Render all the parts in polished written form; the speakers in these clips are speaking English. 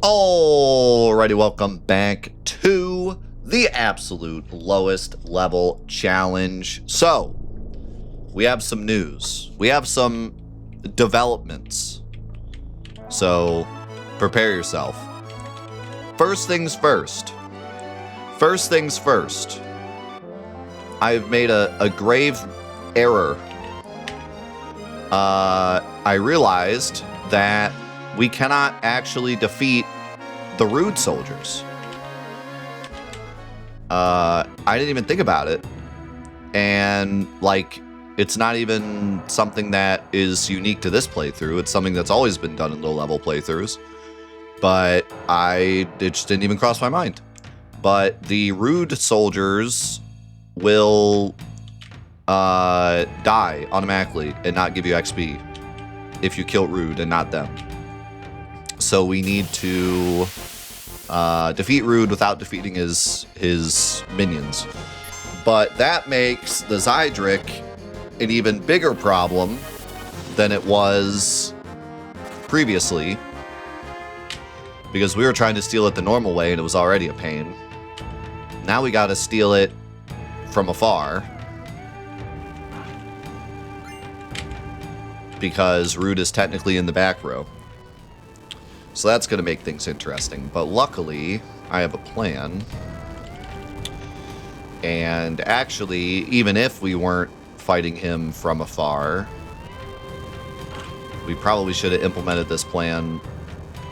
Alrighty, welcome back to the absolute lowest level challenge. So, we have some news. We have some developments. So, prepare yourself. First things first. First things first. I've made a grave error. I realized that we cannot actually defeat the rude soldiers. I didn't even think about it. And, like, it's not even something that is unique to this playthrough. It's something that's always been done in low-level playthroughs. But it just didn't even cross my mind. But the rude soldiers will die automatically and not give you XP if you kill rude and not them. So we need to defeat Rude without defeating his minions. But that makes the Zydric an even bigger problem than it was previously, because we were trying to steal it the normal way and it was already a pain. Now we got to steal it from afar, because Rude is technically in the back row. So that's going to make things interesting. But luckily, I have a plan. And actually, even if we weren't fighting him from afar, we probably should have implemented this plan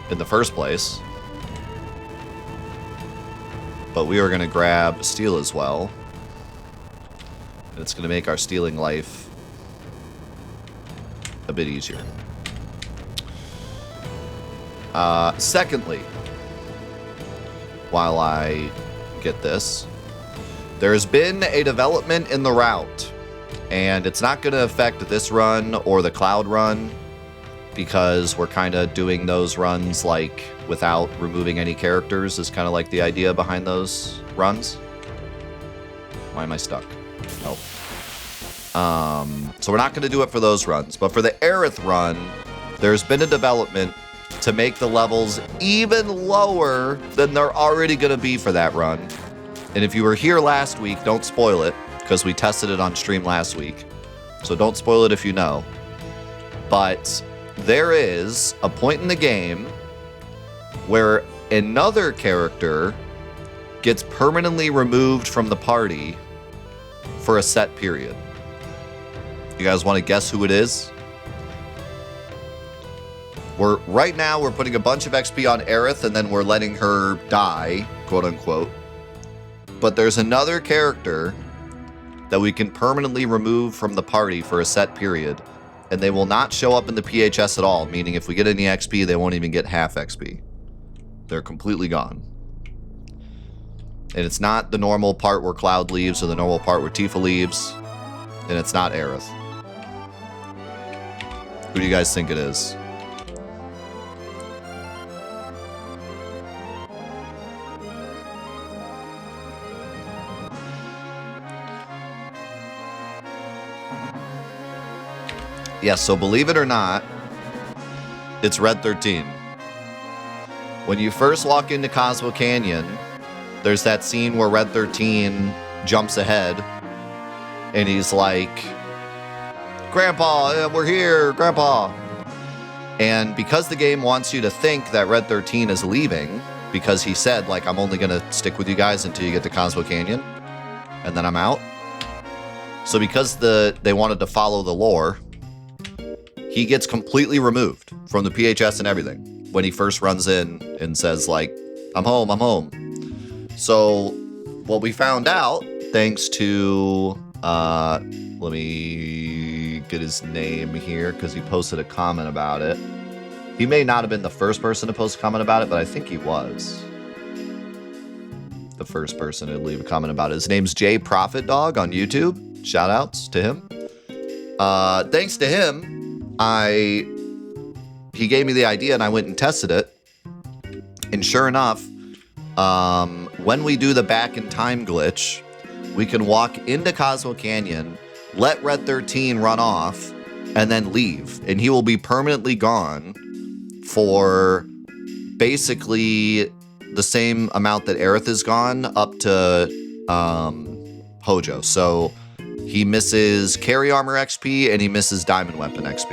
in the first place. But we are going to grab Steel as well. And it's going to make our stealing life a bit easier. Secondly, while I get this, there's been a development in the route, and it's not going to affect this run or the cloud run, because we're kind of doing those runs like without removing any characters is kind of like the idea behind those runs. Why am I stuck? Oh. So we're not going to do it for those runs, but for the Aerith run, there's been a development to make the levels even lower than they're already going to be for that run. And if you were here last week, don't spoil it, because we tested it on stream last week. So don't spoil it if you know. But there is a point in the game where another character gets permanently removed from the party for a set period. You guys want to guess who it is? Right now we're putting a bunch of XP on Aerith, and then we're letting her die, quote unquote. But there's another character that we can permanently remove from the party for a set period, and they will not show up in the PHS at all, meaning if we get any XP, they won't even get half XP. They're completely gone. And it's not the normal part where Cloud leaves or the normal part where Tifa leaves, and it's not Aerith. Who do you guys think it is? Yes, so believe it or not, it's Red 13. When you first walk into Cosmo Canyon, there's that scene where Red 13 jumps ahead, and he's like, "Grandpa, we're here, Grandpa." And because the game wants you to think that Red 13 is leaving, because he said, like, "I'm only going to stick with you guys until you get to Cosmo Canyon, and then I'm out." So because they wanted to follow the lore, he gets completely removed from the PHS and everything when he first runs in and says, like, I'm home, I'm home. So what we found out, thanks to, let me get his name here, because he posted a comment about it. He may not have been the first person to post a comment about it, but I think he was the first person to leave a comment about it. His name's J Prophet Dog on YouTube. Shout outs to him. Thanks to him, he gave me the idea and I went and tested it. And sure enough, when we do the back in time glitch, we can walk into Cosmo Canyon, let Red 13 run off, and then leave. And he will be permanently gone for basically the same amount that Aerith is gone up to Hojo. So he misses carry armor XP and he misses diamond weapon XP.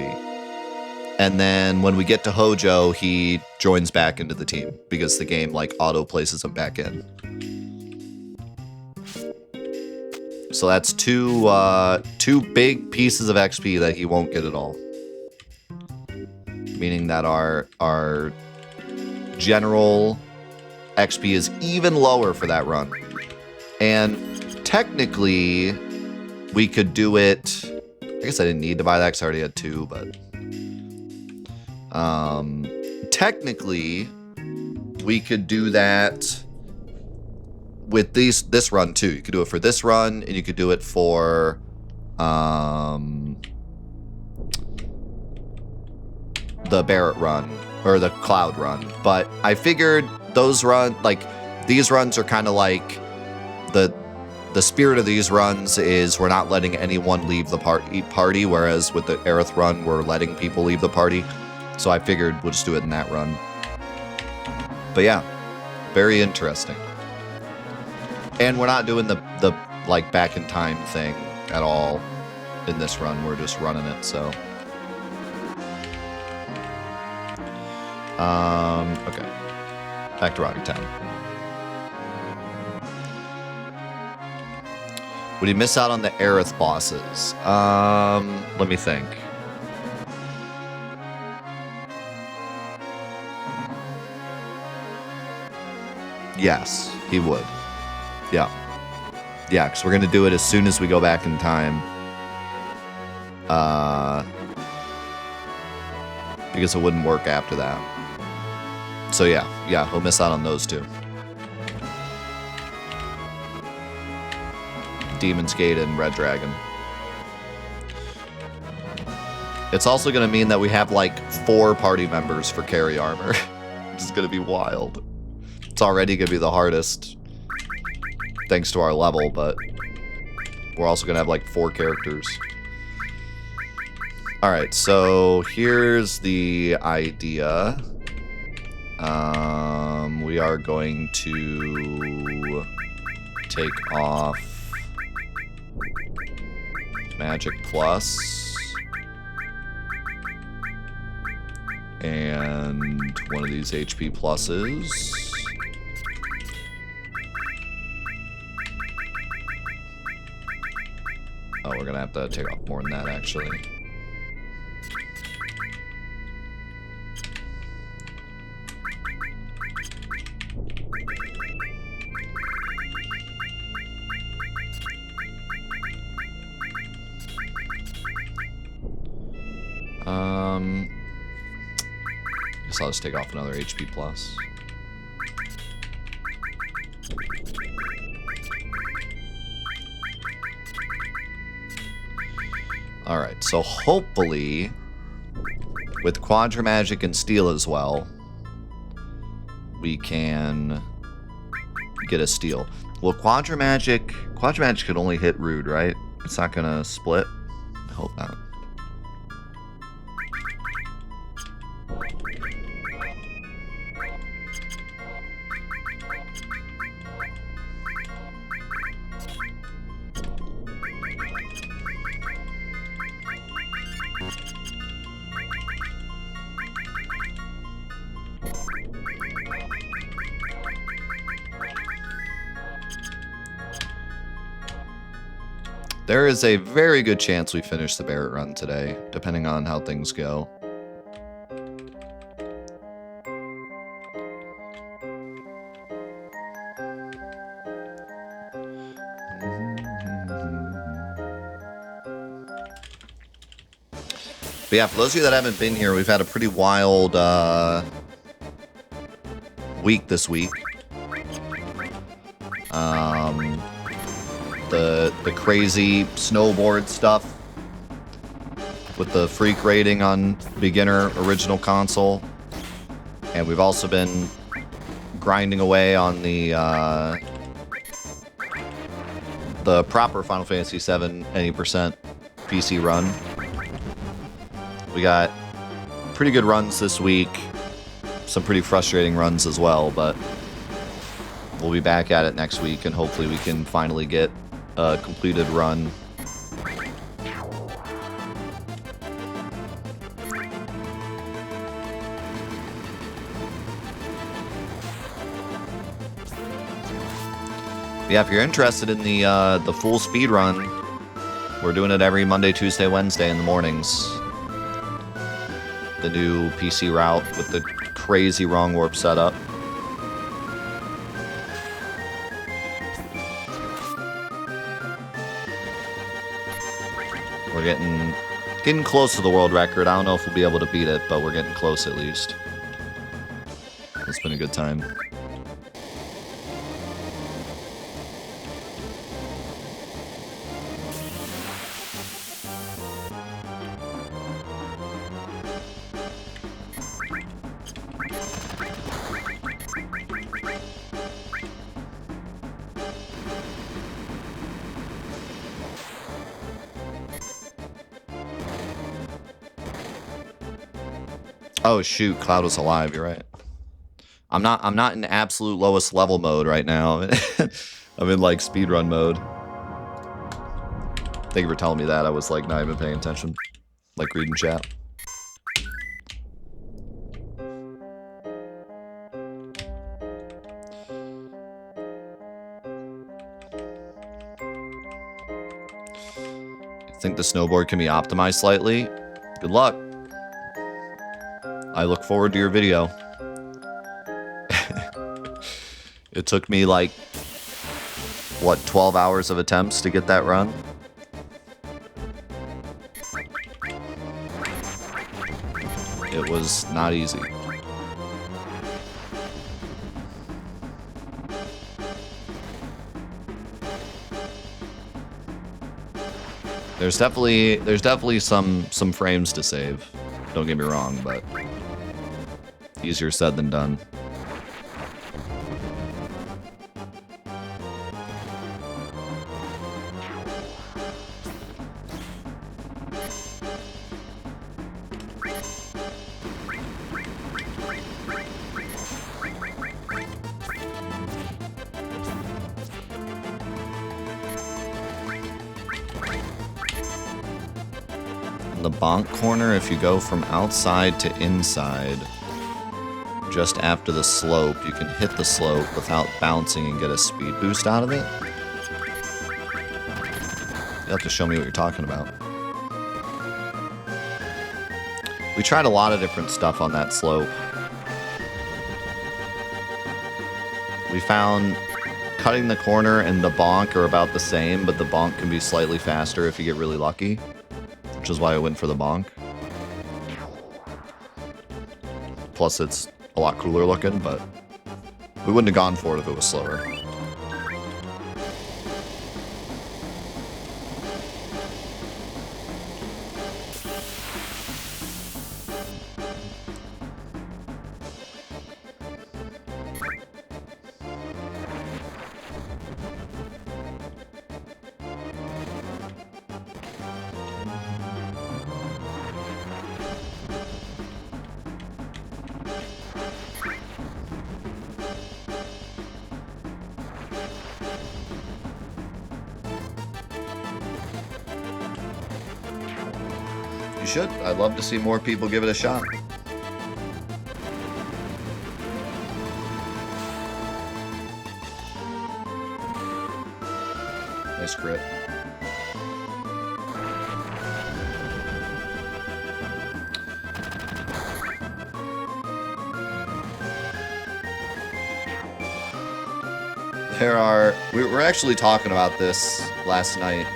And then when we get to Hojo, he joins back into the team because the game like auto places him back in. So that's two big pieces of XP that he won't get at all. Meaning that our general XP is even lower for that run. And technically, we could do it... I guess I didn't need to buy that because I already had 2, but... technically, we could do that with this run too. You could do it for this run, and you could do it for the Barret run or the Cloud run. But I figured these runs are kind of like the spirit of these runs is we're not letting anyone leave the party, whereas with the Aerith run, we're letting people leave the party. So I figured we'll just do it in that run. But yeah, very interesting. And we're not doing the like back in time thing at all in this run. We're just running it, so. Okay. Back to Rocket Town. Would he miss out on the Aerith bosses? Let me think. Yes, he would. Yeah. Yeah, because we're going to do it as soon as we go back in time. Because it wouldn't work after that. So yeah, he'll miss out on those two. Demon's Gate and Red Dragon. It's also going to mean that we have like 4 party members for carry armor. Which is going to be wild. It's already going to be the hardest. Thanks to our level, but we're also going to have like 4 characters. Alright, so here's the idea. We are going to take off Magic Plus and one of these HP pluses. Oh, we're gonna have to take off more than that, actually. Guess I'll just take off another HP plus. Alright, so hopefully, with Quadra Magic and Steel as well, we can get a Steel. Well, Quadra Magic could only hit Rude, right? It's not gonna split? I hope not. There is a very good chance we finish the Barret run today, depending on how things go. But yeah, for those of you that haven't been here, we've had a pretty wild week this week. The crazy snowboard stuff with the freak rating on beginner original console, and we've also been grinding away on the proper Final Fantasy VII any percent PC run. We got pretty good runs this week. some pretty frustrating runs as well, but we'll be back at it next week, and hopefully we can finally get a completed run. Yeah, if you're interested in the full speed run, we're doing it every Monday, Tuesday, Wednesday in the mornings. The new PC route with the crazy wrong warp setup. We're getting close to the world record. I don't know if we'll be able to beat it, but we're getting close at least. It's been a good time. Oh shoot, Cloud was alive, you're right. I'm not in absolute lowest level mode right now. I'm in like speedrun mode. Thank you for telling me that. I was like not even paying attention. Like reading chat. You think the snowboard can be optimized slightly? Good luck. I look forward to your video. It took me like, what, 12 hours of attempts to get that run? It was not easy. There's definitely some frames to save. Don't get me wrong, but easier said than done. In the bonk corner, if you go from outside to inside, just after the slope, you can hit the slope without bouncing and get a speed boost out of it. You'll have to show me what you're talking about. We tried a lot of different stuff on that slope. We found cutting the corner and the bonk are about the same, but the bonk can be slightly faster if you get really lucky, which is why I went for the bonk. Plus, it's a lot cooler looking, but we wouldn't have gone for it if it was slower. You should. I'd love to see more people give it a shot. Nice crit. We were actually talking about this last night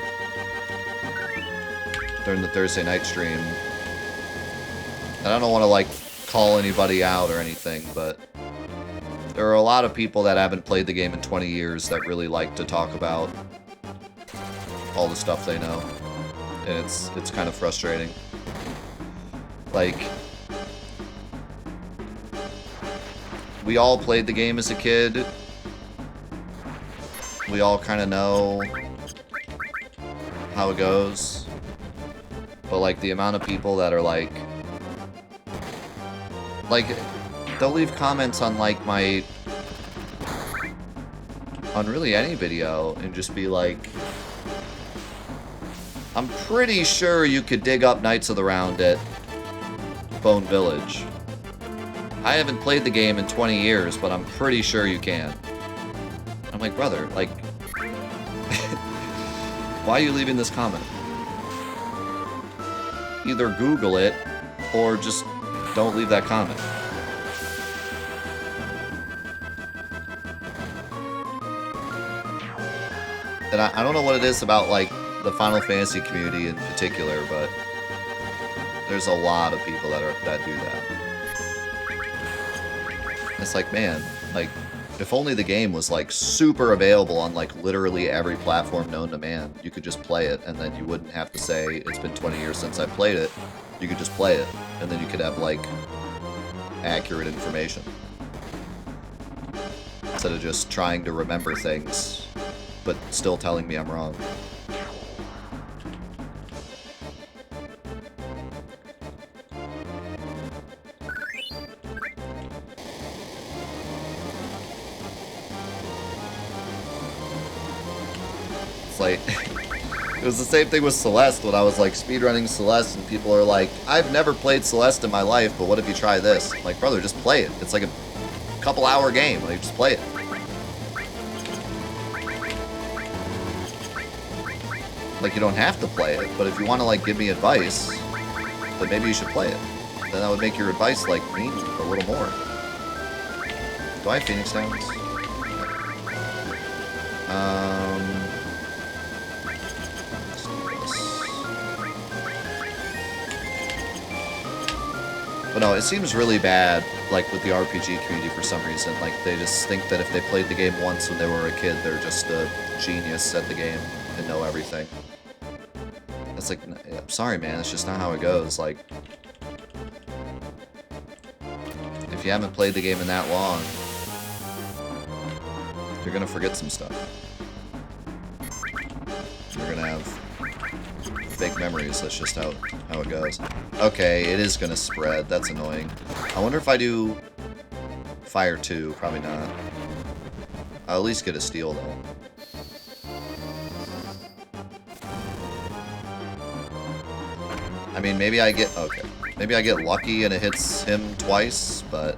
during the Thursday night stream. And I don't want to like call anybody out or anything, but there are a lot of people that haven't played the game in 20 years that really like to talk about all the stuff they know. And it's kind of frustrating. Like, we all played the game as a kid. We all kind of know how it goes. But like the amount of people that are like they'll leave comments on, like, on really any video and just be like, I'm pretty sure you could dig up Knights of the Round at Bone Village. I haven't played the game in 20 years, but I'm pretty sure you can. I'm like, brother, like, why are you leaving this comment? Either Google it, or just don't leave that comment. And I don't know what it is about, like, the Final Fantasy community in particular, but there's a lot of people that do that. It's like, man, like, if only the game was, like, super available on, like, literally every platform known to man, you could just play it, and then you wouldn't have to say, it's been 20 years since I played it. You could just play it, and then you could have, like, accurate information. Instead of just trying to remember things, but still telling me I'm wrong. It's like, it was the same thing with Celeste when I was like speedrunning Celeste and people are like, I've never played Celeste in my life, but what if you try this? I'm like, brother, just play it. It's like a couple hour game, like just play it. Like, you don't have to play it, but if you want to like give me advice, then maybe you should play it. Then that would make your advice like mean a little more. Do I have Phoenix Downs? Let's do this. But no, it seems really bad, like, with the RPG community for some reason. Like, they just think that if they played the game once when they were a kid, they're just a genius at the game and know everything. It's like, I'm sorry, man, it's just not how it goes. Like, if you haven't played the game in that long, you're gonna forget some stuff. You're gonna have fake memories. That's just how it goes. Okay, it is gonna spread. That's annoying. I wonder if I do Fire 2. Probably not. I'll at least get a steal, though. I mean, maybe I get... Okay. Maybe I get lucky and it hits him twice, but...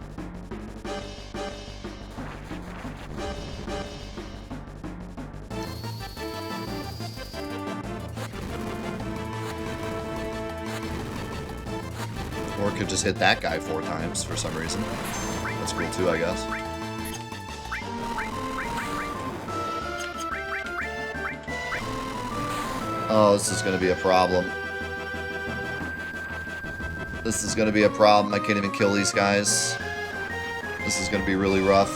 Or it could just hit that guy 4 times for some reason. That's cool too, I guess. Oh, this is gonna be a problem. This is gonna be a problem. I can't even kill these guys. This is gonna be really rough.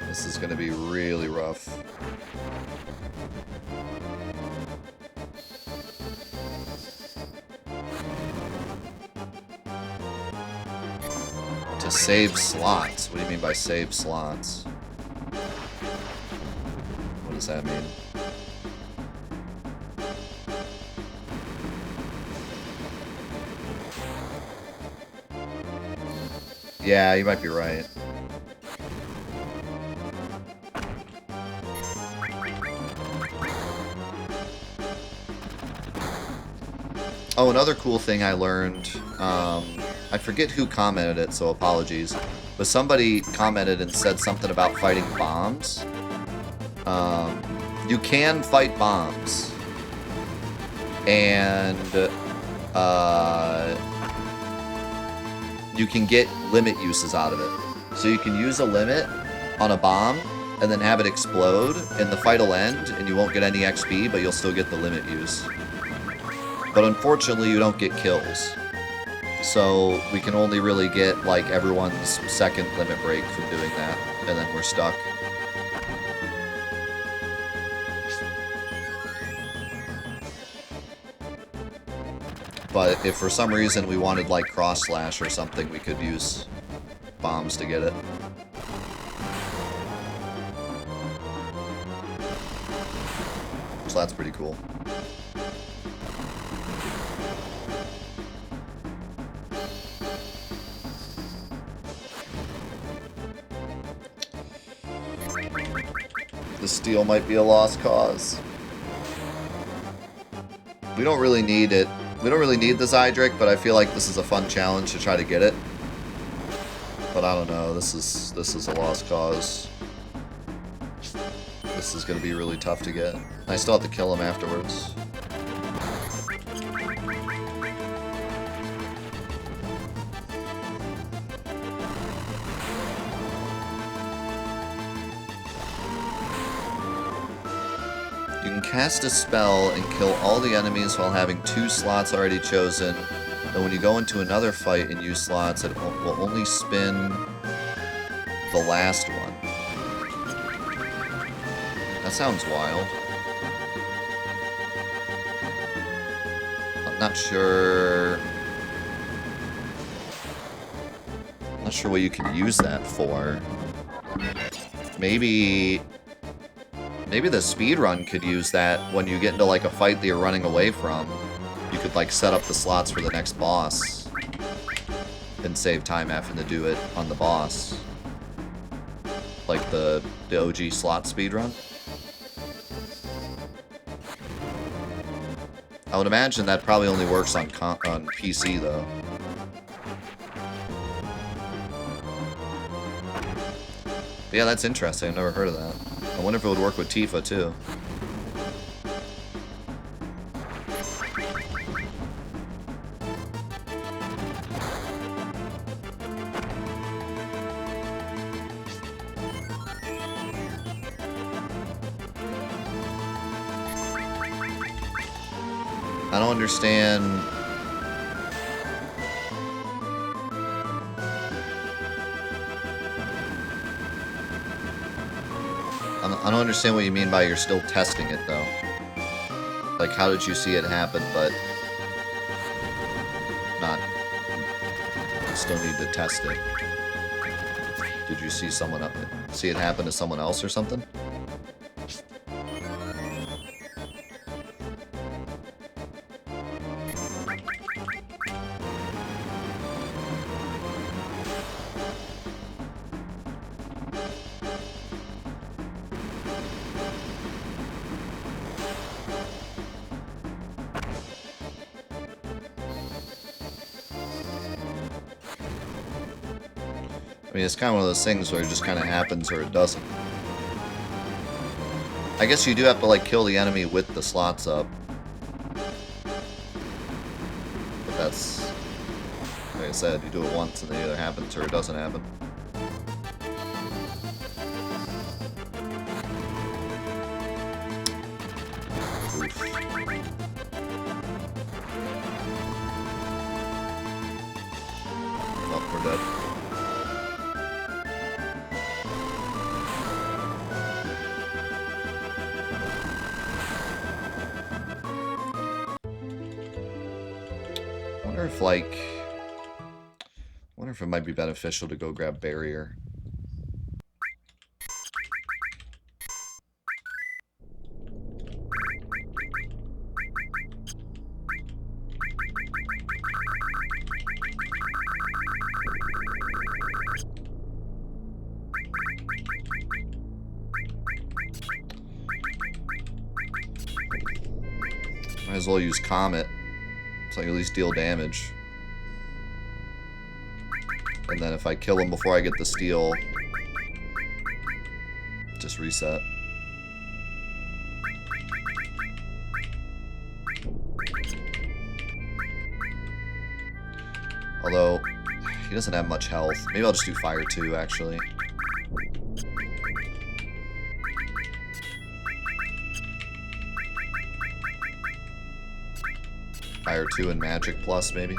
This is gonna be really rough. To save slots? What do you mean by save slots? What does that mean? Yeah, you might be right. Oh, another cool thing I learned, I forget who commented it, so apologies, but somebody commented and said something about fighting bombs. You can fight bombs, and you can get limit uses out of it. So you can use a limit on a bomb, and then have it explode, and the fight will end, and you won't get any XP, but you'll still get the limit use. But unfortunately, you don't get kills. So we can only really get, like, everyone's second limit break from doing that, and then we're stuck. But if for some reason we wanted, like, cross slash or something, we could use bombs to get it. so that's pretty cool. The steel might be a lost cause. We don't really need it. We don't really need the Zydric, but I feel like this is a fun challenge to try to get it. But I don't know. This is a lost cause. This is going to be really tough to get. I still have to kill him afterwards. You can cast a spell and kill all the enemies while having 2 slots already chosen. And when you go into another fight and use slots, it will only spin the last one. That sounds wild. I'm not sure what you can use that for. Maybe the speedrun could use that when you get into like a fight that you're running away from. You could like set up the slots for the next boss and save time having to do it on the boss. Like the OG slot speedrun. I would imagine that probably only works on PC though. But yeah, that's interesting. I've never heard of that. I wonder if it would work with Tifa too. I don't understand. I don't understand what you mean by you're still testing it, though. Like, how did you see it happen, but not... You still need to test it. Did you see see it happen to someone else or something? I mean, it's kind of one of those things where it just kind of happens or it doesn't. I guess you do have to, like, kill the enemy with the slots up. But that's... Like I said, you do it once and it either happens or it doesn't happen. Oof. Oh, we're dead. I wonder if it might be beneficial to go grab barrier. Might as well use Comet. So I can at least deal damage. And then if I kill him before I get the steel, just reset. Although, he doesn't have much health. Maybe I'll just do Fire 2, actually. Fire 2 and Magic Plus, maybe?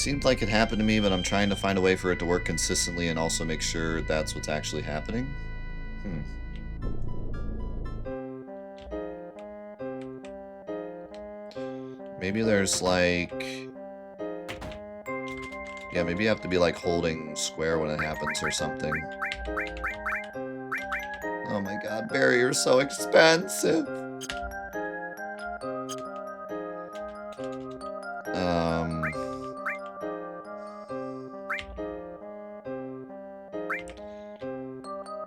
seemed like it happened to me, but I'm trying to find a way for it to work consistently and also make sure that's what's actually happening. Maybe there's like... Yeah, maybe you have to be like holding square when it happens or something. Oh my god, Barry, you're so expensive!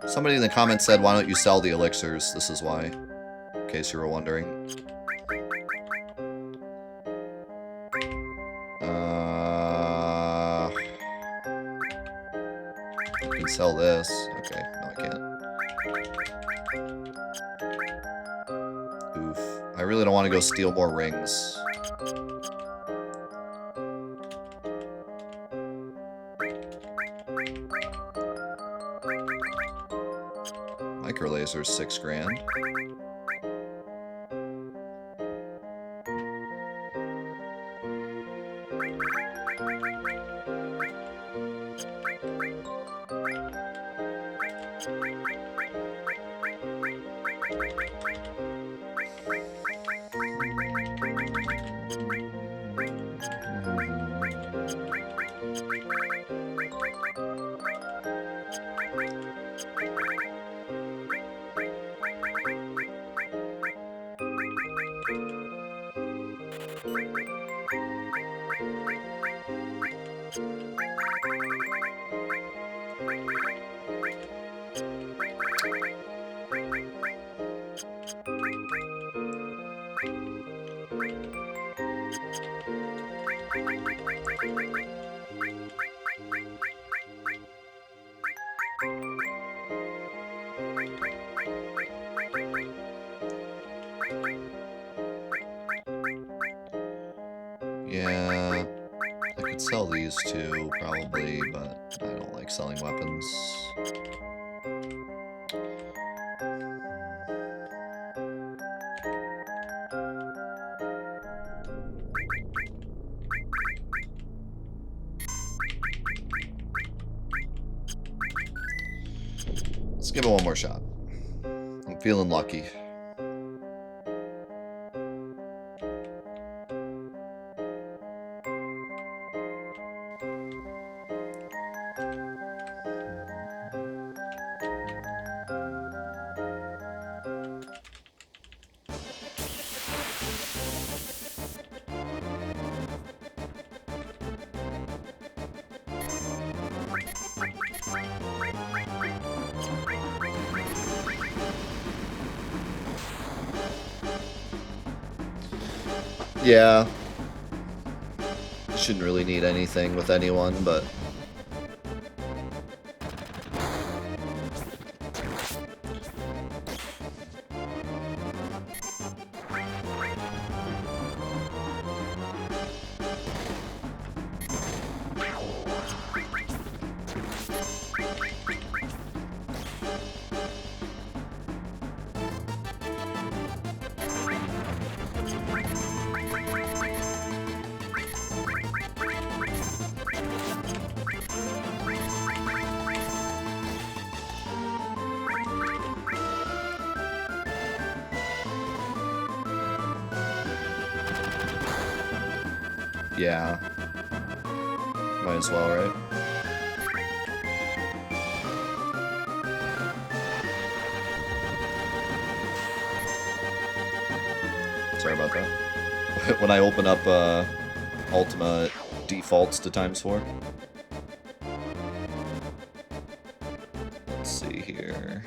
Somebody in the comments said, why don't you sell the elixirs? This is why, in case you were wondering. I can sell this. Okay, no I can't. Oof. I really don't want to go steal more rings. Micro laser, 6 grand. Yeah, I could sell these two, probably, but I don't like selling weapons. Let's give it one more shot. I'm feeling lucky. Yeah. Shouldn't really need anything with anyone, but... Yeah. Might as well, right? Sorry about that. When I open up Ultima, it defaults to ×4. Let's see here.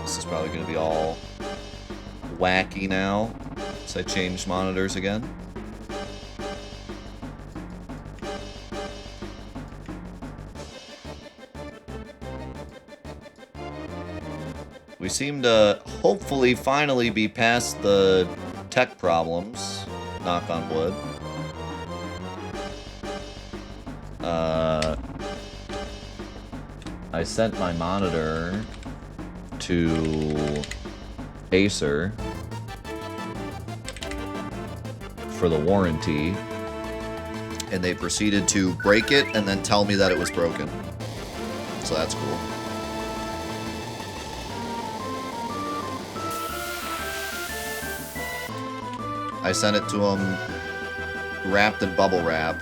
This is probably going to be all wacky now. I changed monitors again. We seem to hopefully finally be past the tech problems, knock on wood. I sent my monitor to Acer. for the warranty. And they proceeded to break it and then tell me that it was broken. So that's cool. I sent it to them wrapped in bubble wrap.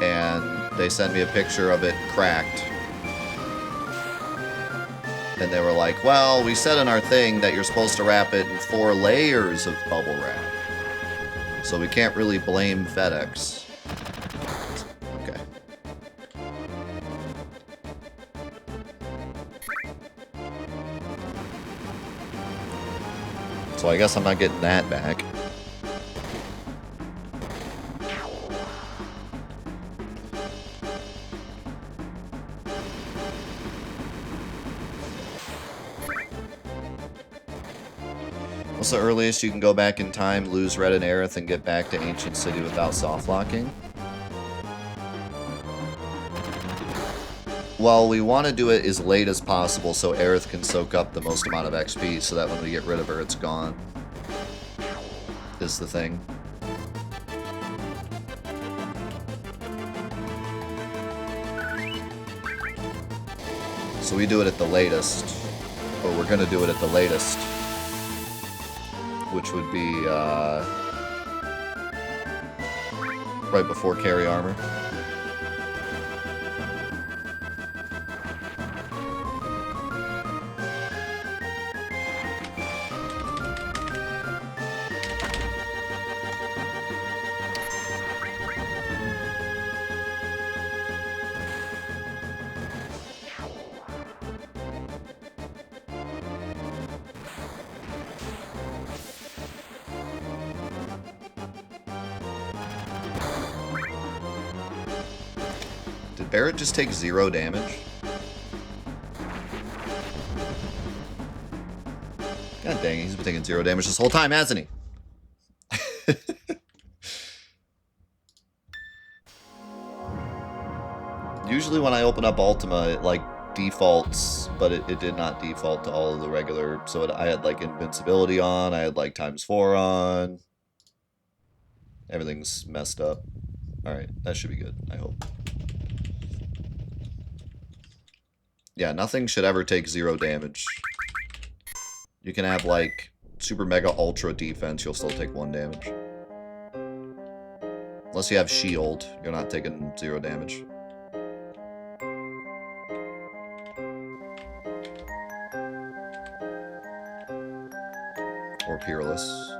And they sent me a picture of it cracked. And they were like, well, we said in our thing that you're supposed to wrap it in 4 layers of bubble wrap. So we can't really blame FedEx. Okay. So I guess I'm not getting that back. What's the earliest you can go back in time, lose Red and Aerith, and get back to Ancient City without soft locking? Well, we want to do it as late as possible so Aerith can soak up the most amount of XP so that when we get rid of her, it's gone. Is the thing. So we do it at the latest. Or we're going to do it at the latest. Which would be, right before carry armor. Barret just takes 0 damage? God dang it, he's been taking 0 damage this whole time, hasn't he? Usually when I open up Ultima, it like defaults, but it did not default to all of the regular, so I had like invincibility on, I had like ×4 on. Everything's messed up. Alright, that should be good, I hope. Yeah, nothing should ever take 0 damage. You can have, like, super mega ultra defense, you'll still take 1 damage. Unless you have shield, you're not taking 0 damage. Or Peerless.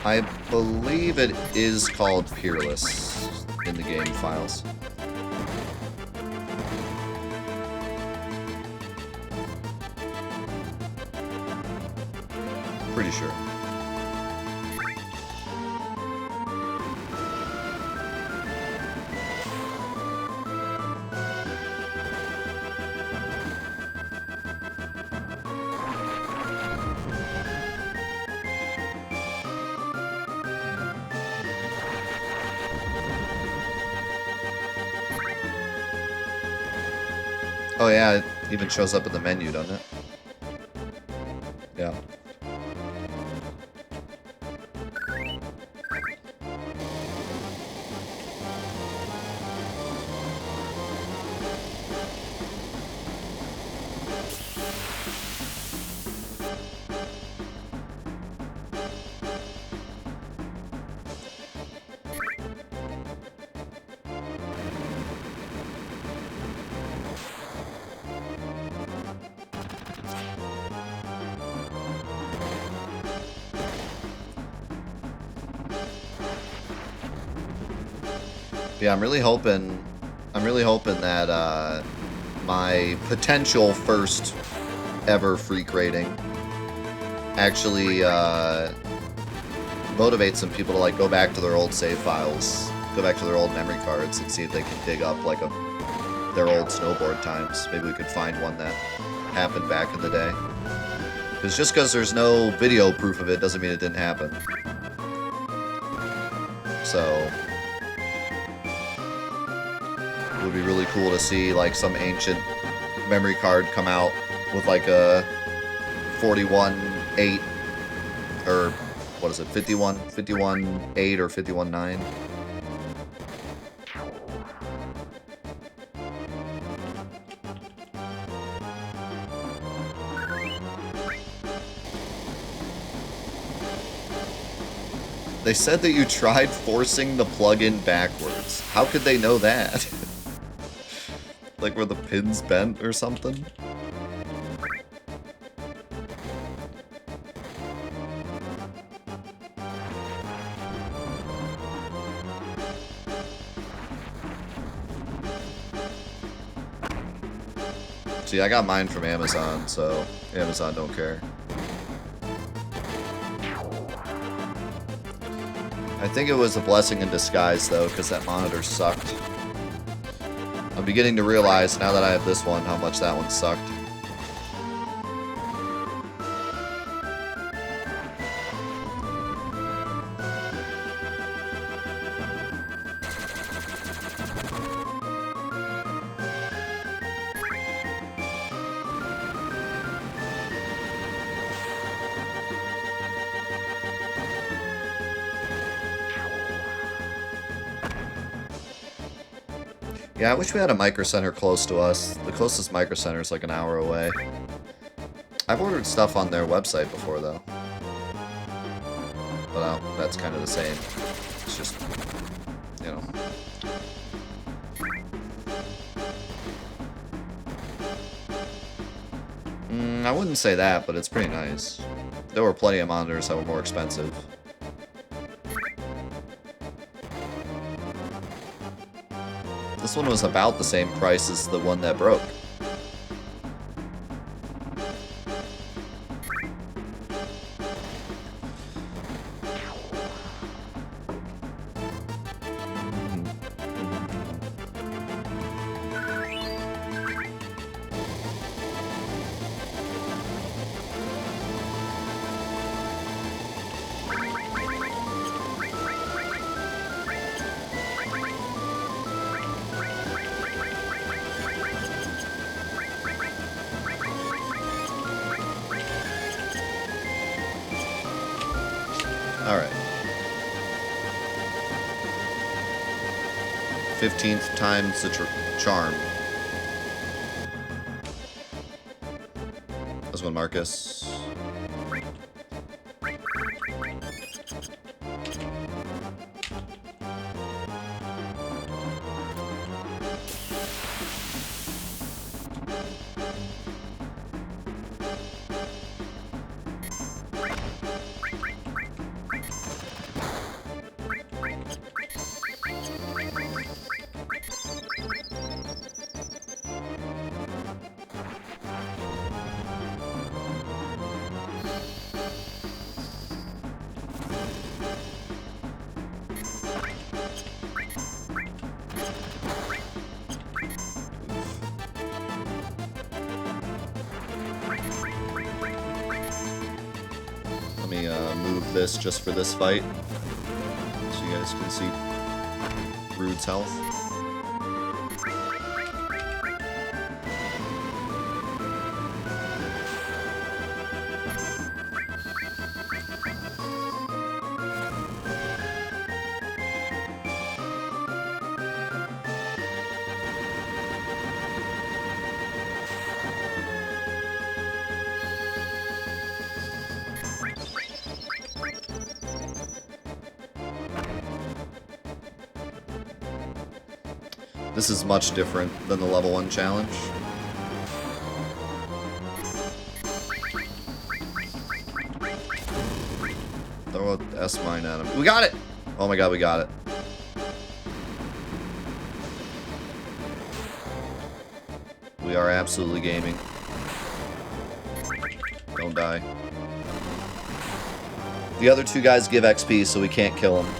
I believe it is called Peerless in the game files. Pretty sure. Oh yeah, it even shows up in the menu, doesn't it? Yeah. Yeah, I'm really hoping that my potential first ever freak rating actually motivates some people to like go back to their old save files, go back to their old memory cards, and see if they can dig up like their old snowboard times. Maybe we could find one that happened back in the day. Because just because there's no video proof of it doesn't mean it didn't happen. So it would be really cool to see like some ancient memory card come out with like a 41.8 or what is it, 51.8 or 51.9. They said that you tried forcing the plug-in backwards. How could they know that? Like were the pins bent or something? See, I got mine from Amazon, so Amazon don't care. I think it was a blessing in disguise, though, because that monitor sucked. I'm beginning to realize, now that I have this one, how much that one sucked. Yeah, I wish we had a Micro Center close to us. The closest Micro Center is like an hour away. I've ordered stuff on their website before, though. But that's kind of the same. It's just, you know. I wouldn't say that, but it's pretty nice. There were plenty of monitors that were more expensive. This one was about the same price as the one that broke. Alright. 15th times the charm. That's one, Marcus. Move this just for this fight, so you guys can see Rude's health. This is much different than the level 1 challenge. Throw a S mine at him. We got it! Oh my god, we got it. We are absolutely gaming. Don't die. The other two guys give XP, so we can't kill them.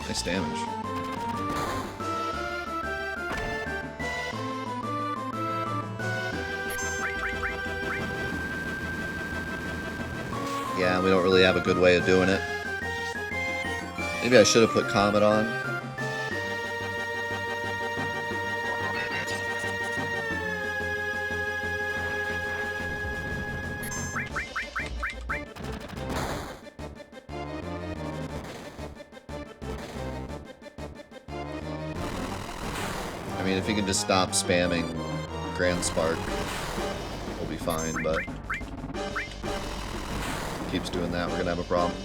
Nice damage. Yeah, we don't really have a good way of doing it. Maybe I should have put Comet on. I mean, if he can just stop spamming Grand Spark, we'll be fine, but if he keeps doing that, we're gonna have a problem.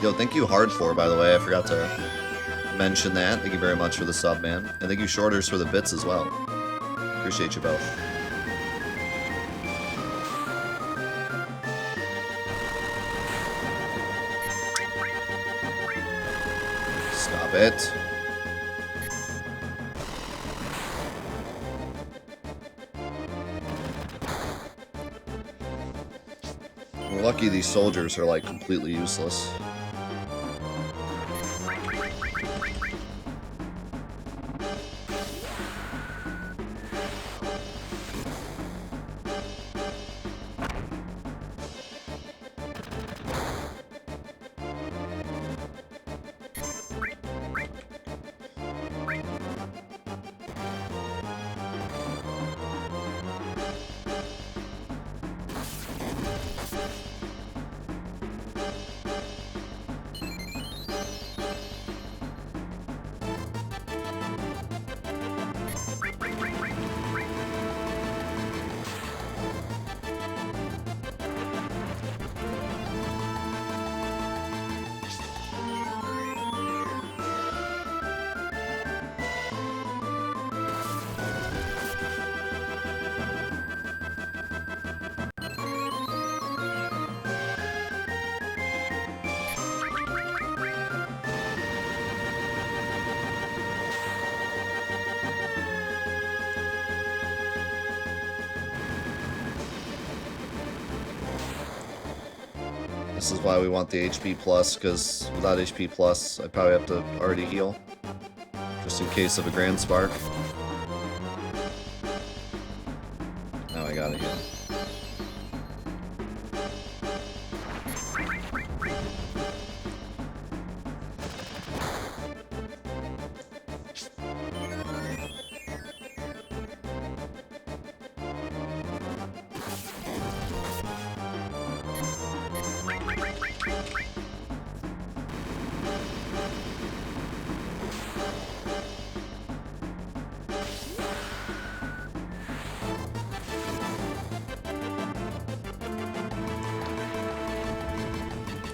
Yo, thank you Hard4, by the way. I forgot to mention that. Thank you very much for the sub, man. And thank you Shorters for the bits as well. Appreciate you both. Stop it. We're lucky these soldiers are, like, completely useless. This is why we want the HP plus, because without HP plus, I'd probably have to already heal. Just in case of a Grand Spark. Now I gotta heal.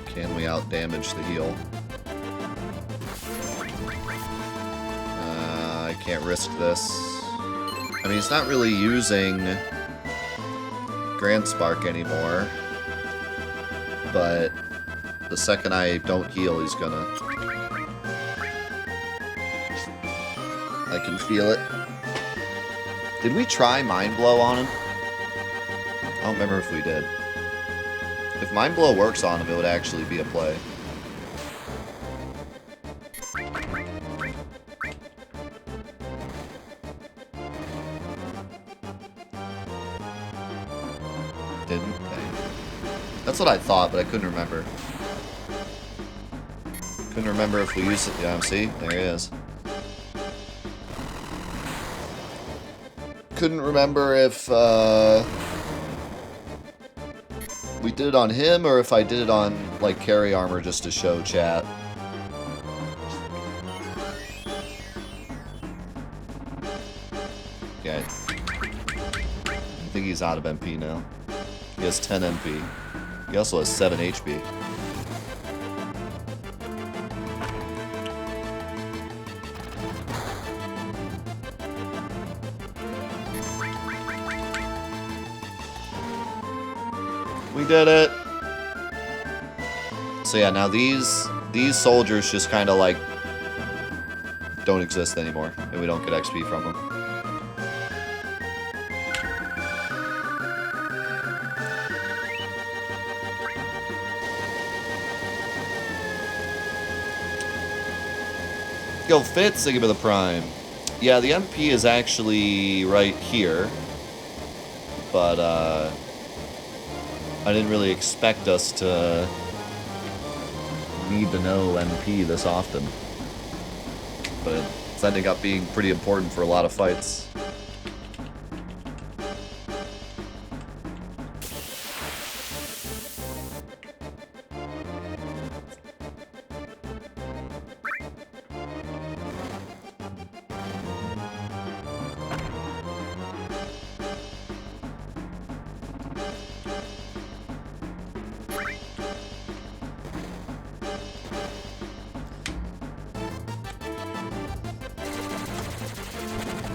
Can we out-damage the heal? I can't risk this. I mean, he's not really using Grand Spark anymore. But the second I don't heal, he's gonna... I can feel it. Did we try Mind Blow on him? I don't remember if we did. If Mind Blow works on him, it would actually be a play. Didn't? Okay. That's what I thought, but I couldn't remember. Couldn't remember if we used it. Yeah, see? There he is. Couldn't remember if we did it on him or if I did it on, like, carry armor just to show chat. Okay. I think he's out of MP now. He has 10 MP. He also has 7 HP. We did it! So yeah, now these soldiers just kind of like don't exist anymore, and we don't get XP from them. Go Fitz, thank you for the Prime. Yeah, the MP is actually right here, but I didn't really expect us to need to know MP this often. But it's ending up being pretty important for a lot of fights.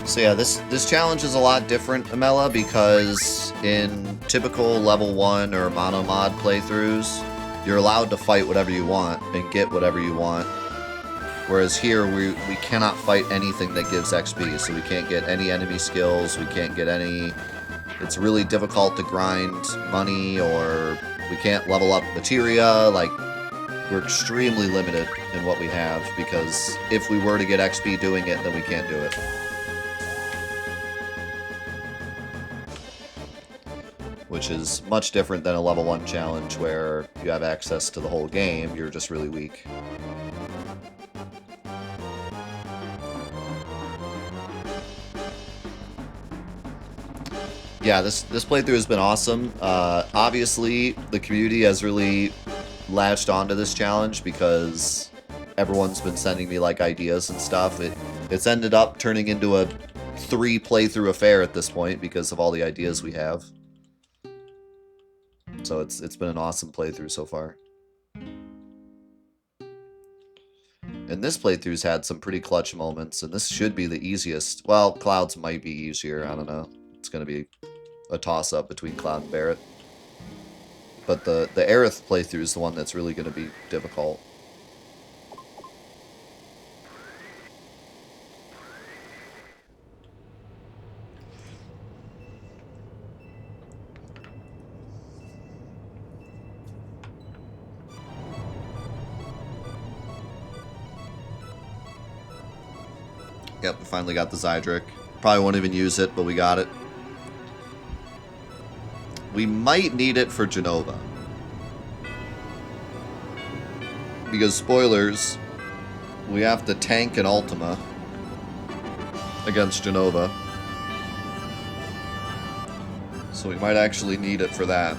So yeah, this challenge is a lot different, Amela, because in typical level 1 or mono mod playthroughs, you're allowed to fight whatever you want and get whatever you want. Whereas here, we cannot fight anything that gives XP, so we can't get any enemy skills, we can't get any... It's really difficult to grind money, or we can't level up materia, like, we're extremely limited in what we have, because if we were to get XP doing it, then we can't do it. Which is much different than a level 1 challenge where you have access to the whole game, you're just really weak. Yeah, this playthrough has been awesome. Obviously, the community has really latched onto this challenge because everyone's been sending me like ideas and stuff. It's ended up turning into a 3 playthrough affair at this point because of all the ideas we have. So it's been an awesome playthrough so far. And this playthrough's had some pretty clutch moments, and this should be the easiest. Well, Cloud's might be easier, I don't know. It's going to be a toss-up between Cloud and Barret. But the Aerith playthrough is the one that's really going to be difficult. Yep, we finally got the Zydric. Probably won't even use it, but we got it. We might need it for Genova. Because, spoilers, we have to tank an Ultima against Genova. So we might actually need it for that.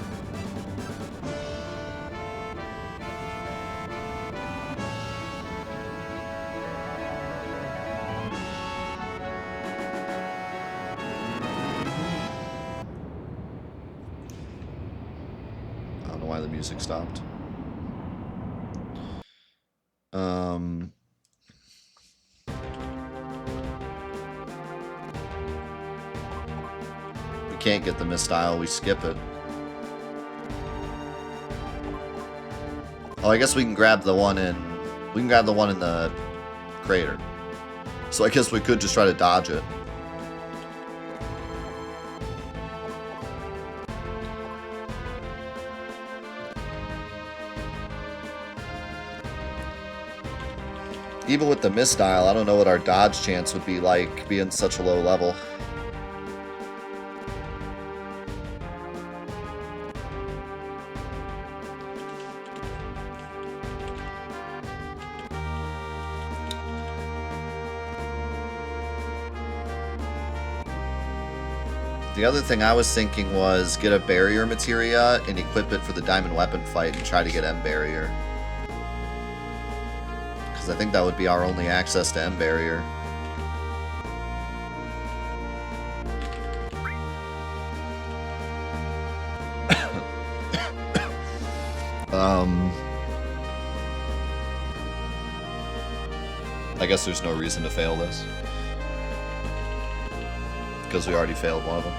Music stopped. We can't get the misstyle, we skip it. Oh, I guess we can grab the one in... We can grab the one in the crater. So I guess we could just try to dodge it. Even with the misdial, I don't know what our dodge chance would be like being such a low level. The other thing I was thinking was get a barrier materia and equip it for the diamond weapon fight and try to get M barrier. Because I think that would be our only access to M barrier. I guess there's no reason to fail this. Because we already failed one of them.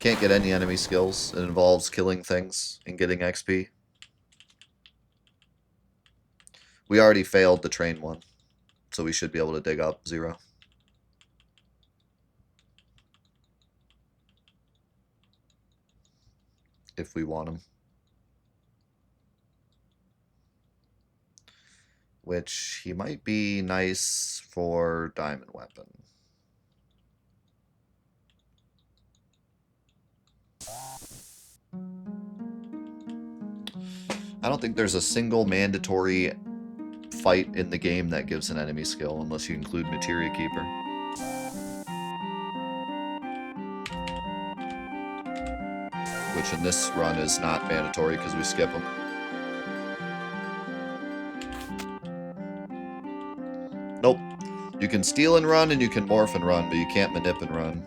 Can't get any enemy skills. It involves killing things and getting XP. We already failed the train one, so we should be able to dig up 0. If we want them. Which he might be nice for diamond weapon. I don't think there's a single mandatory fight in the game that gives an enemy skill, unless you include Materia Keeper. Which in this run is not mandatory because we skip them. Nope. You can steal and run, and you can morph and run, but you can't manip and run.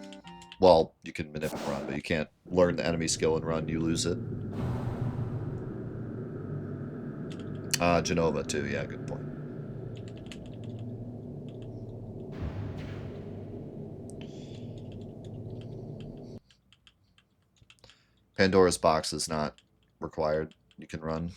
Well, you can manip and run, but you can't learn the enemy skill and run, you lose it. Genova too, yeah, good point. Pandora's box is not required. You can run.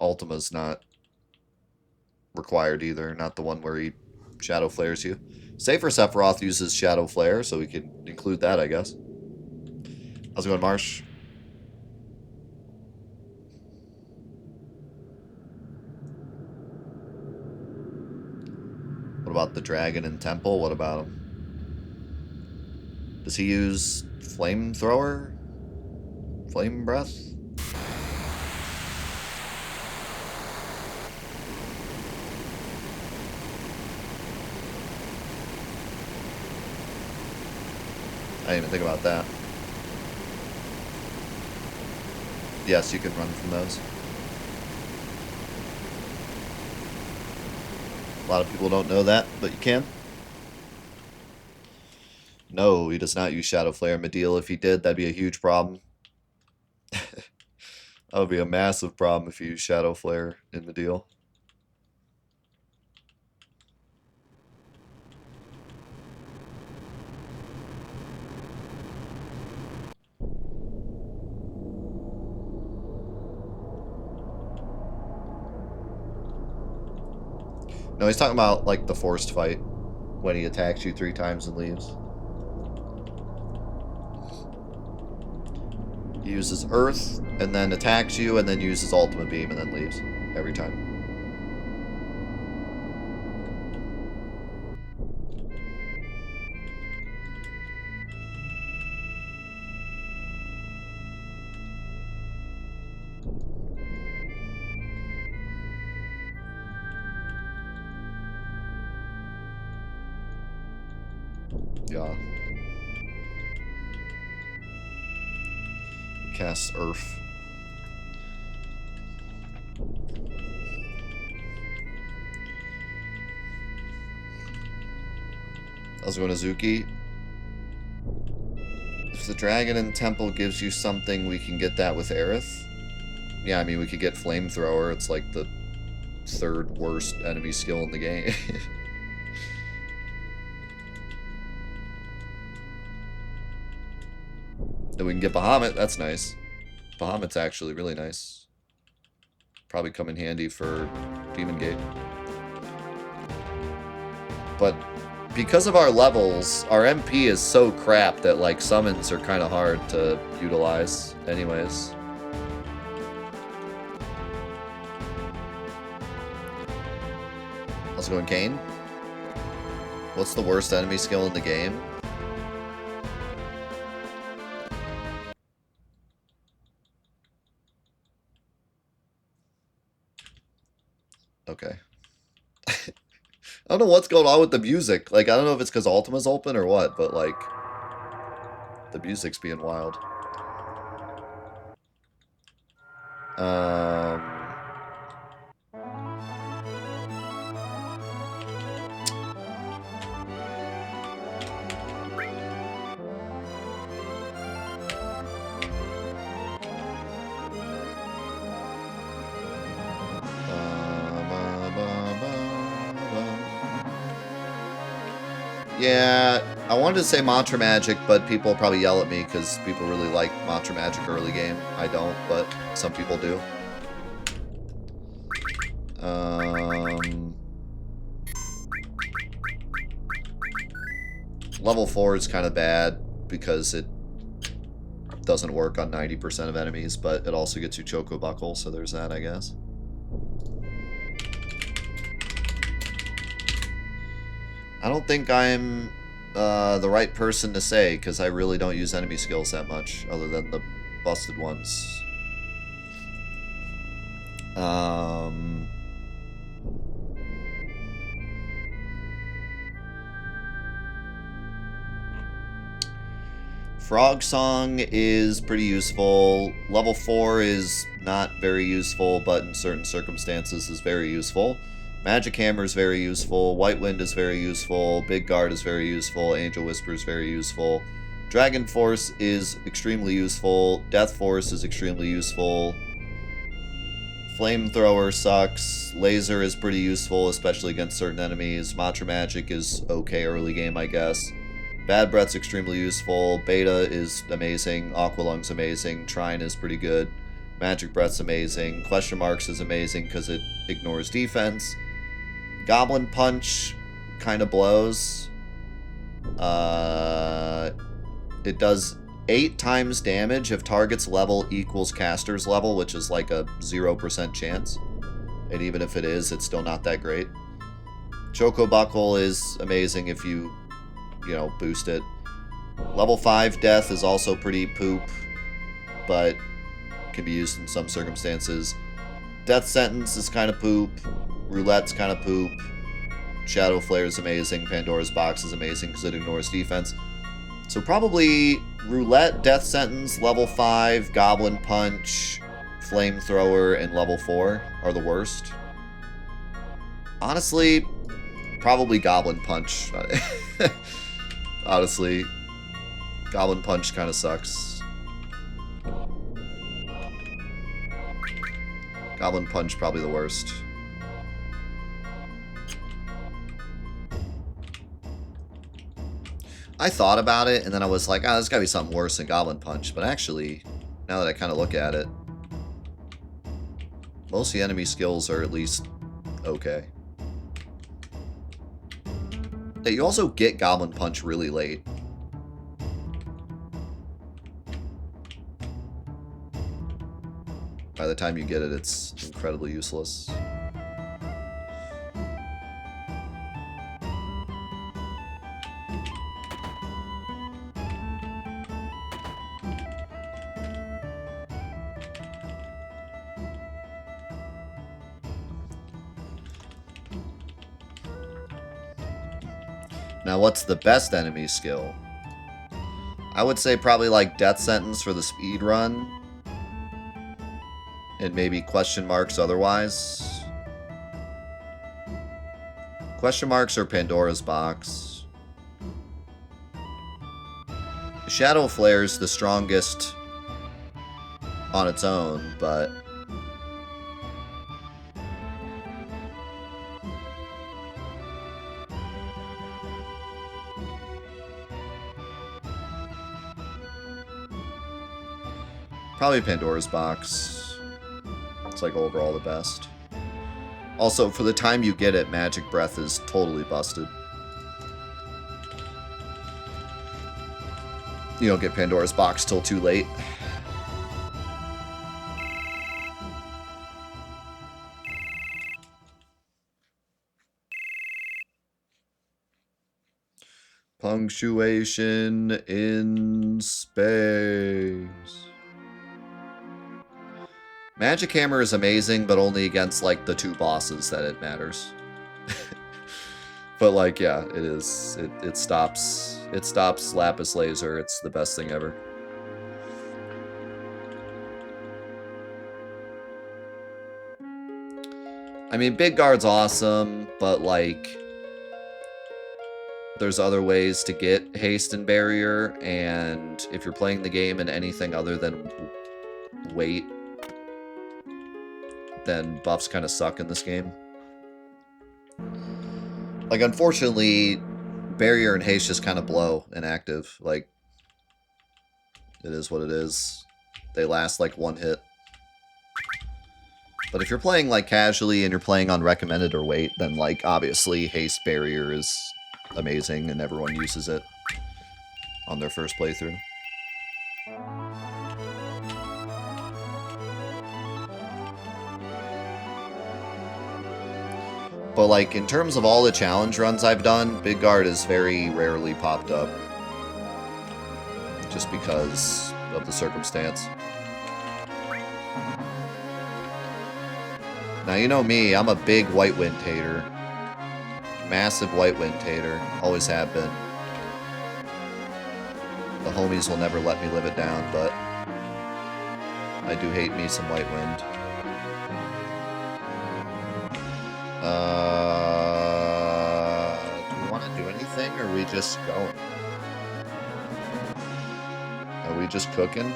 Ultima's not required either, not the one where he Shadow Flares you. Safer Sephiroth uses Shadow Flare, so we can include that, I guess. How's it going, Marsh? What about the Dragon and Temple? What about him? Does he use Flamethrower? Flame Breath? I didn't even think about that. Yes, you can run from those. A lot of people don't know that, but you can. No, he does not use Shadow Flare. Medeal, if he did, that'd be a huge problem. That would be a massive problem if you use Shadow Flare in Medeal. No, he's talking about, like, the forced fight. When he attacks you 3 times and leaves. He uses Earth, and then attacks you, and then uses Ultimate Beam, and then leaves. Every time. Yeah. Casts Earth. How's it going, Azuki? If the Dragon and Temple gives you something, we can get that with Aerith. Yeah, I mean, we could get Flamethrower. It's like the 3rd worst enemy skill in the game. Then we can get Bahamut. That's nice. Bahamut's actually really nice. Probably come in handy for Demon Gate. But because of our levels, our MP is so crap that, like, summons are kind of hard to utilize anyways. How's it going, Kane? What's the worst enemy skill in the game? Okay. I don't know what's going on with the music. Like, I don't know if it's because Ultima's open or what, but, like, the music's being wild. Yeah, I wanted to say Mantra Magic, but people will probably yell at me because people really like Mantra Magic early game. I don't, but some people do. Level 4 is kind of bad because it doesn't work on 90% of enemies, but it also gets you Choco Buckle, so there's that, I guess. I don't think I'm the right person to say, because I really don't use enemy skills that much, other than the busted ones. Frog Song is pretty useful. Level 4 is not very useful, but in certain circumstances is very useful. Magic Hammer is very useful. White Wind is very useful. Big Guard is very useful. Angel Whisper is very useful. Dragon Force is extremely useful. Death Force is extremely useful. Flamethrower sucks. Laser is pretty useful, especially against certain enemies. Mantra Magic is okay early game, I guess. Bad Breath's extremely useful. Beta is amazing. Aqua Lung's amazing. Trine is pretty good. Magic Breath's amazing. Question Marks is amazing because it ignores defense. Goblin Punch kind of blows. It does 8 times damage if target's level equals caster's level, which is like a 0% chance. And even if it is, it's still not that great. Choco Buckle is amazing if you know, boost it. Level 5 Death is also pretty poop, but can be used in some circumstances. Death Sentence is kind of poop. Roulette's kind of poop. Shadow Flare is amazing. Pandora's Box is amazing because it ignores defense. So probably Roulette, Death Sentence, Level 5, Goblin Punch, Flamethrower, and Level 4 are the worst. Honestly, probably Goblin Punch. Honestly, Goblin Punch kind of sucks. Goblin Punch probably the worst. I thought about it, and then I was like, there's gotta be something worse than Goblin Punch. But actually, now that I kind of look at it, most of the enemy skills are at least okay. Yeah, you also get Goblin Punch really late. By the time you get it, it's incredibly useless. Now, what's the best enemy skill? I would say probably like Death Sentence for the speed run. And maybe question marks otherwise. Question marks or Pandora's Box. Shadow Flare's the strongest on its own, but Probably Pandora's Box. It's like overall the best. Also, for the time you get it, Magic Breath is totally busted. You don't get Pandora's Box till too late. Punctuation in space. Magic Hammer is amazing, but only against, like, the 2 bosses that it matters. But, like, yeah, it is. It stops Lapis Laser. It's the best thing ever. I mean, Big Guard's awesome, but, like, there's other ways to get haste and barrier, and if you're playing the game in anything other than weight, then buffs kind of suck in this game. Like, unfortunately, barrier and haste just kind of blow inactive. Like, it is what it is. They last, like, 1 hit. But if you're playing, like, casually and you're playing on recommended or weight, then, like, obviously haste barrier is amazing and everyone uses it on their first playthrough. But, like, in terms of all the challenge runs I've done, Big Guard is very rarely popped up. Just because of the circumstance. Now, you know me, I'm a big White Wind hater. Massive White Wind hater. Always have been. The homies will never let me live it down, but I do hate me some White Wind. Do we want to do anything, or are we just going? Are we just cooking?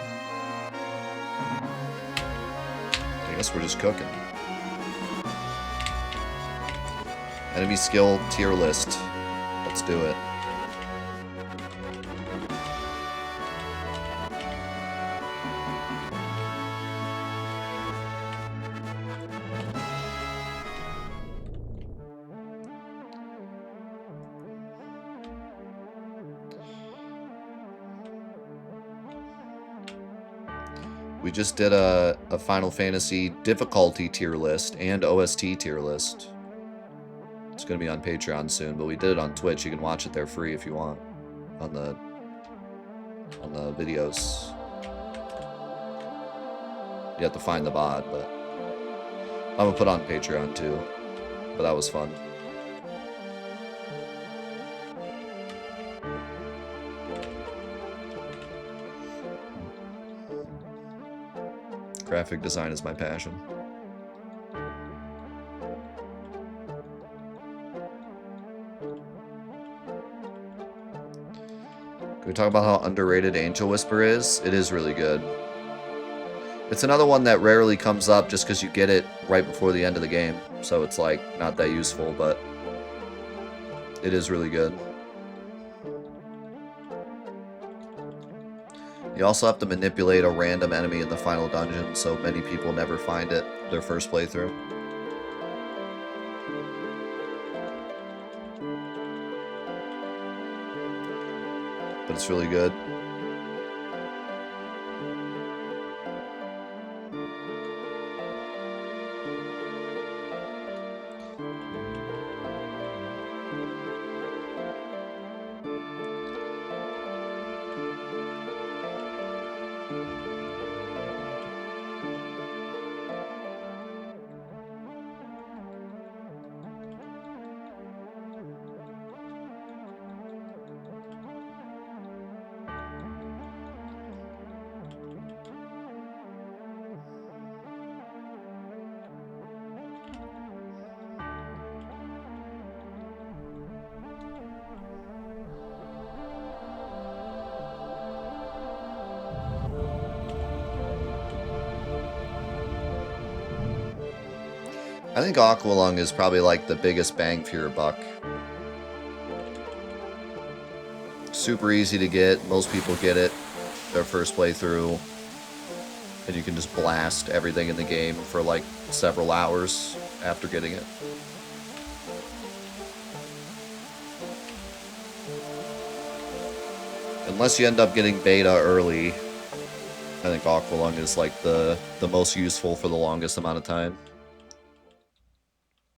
I guess we're just cooking. Enemy skill tier list. Let's do it. We just did a Final Fantasy difficulty tier list and OST tier list. It's going to be on Patreon soon, but we did it on Twitch. You can watch it there free if you want on the videos. You have to find the bot, but I'm going to put on Patreon too. But that was fun. Graphic design is my passion. Can we talk about how underrated Angel Whisper is? It is really good. It's another one that rarely comes up just because you get it right before the end of the game. So it's like not that useful, but it is really good. You also have to manipulate a random enemy in the final dungeon, so many people never find it their first playthrough. But it's really good. I think Aqualung is probably like the biggest bang for your buck. Super easy to get. Most people get it their first playthrough. And you can just blast everything in the game for like several hours after getting it. Unless you end up getting beta early, I think Aqualung is like the most useful for the longest amount of time.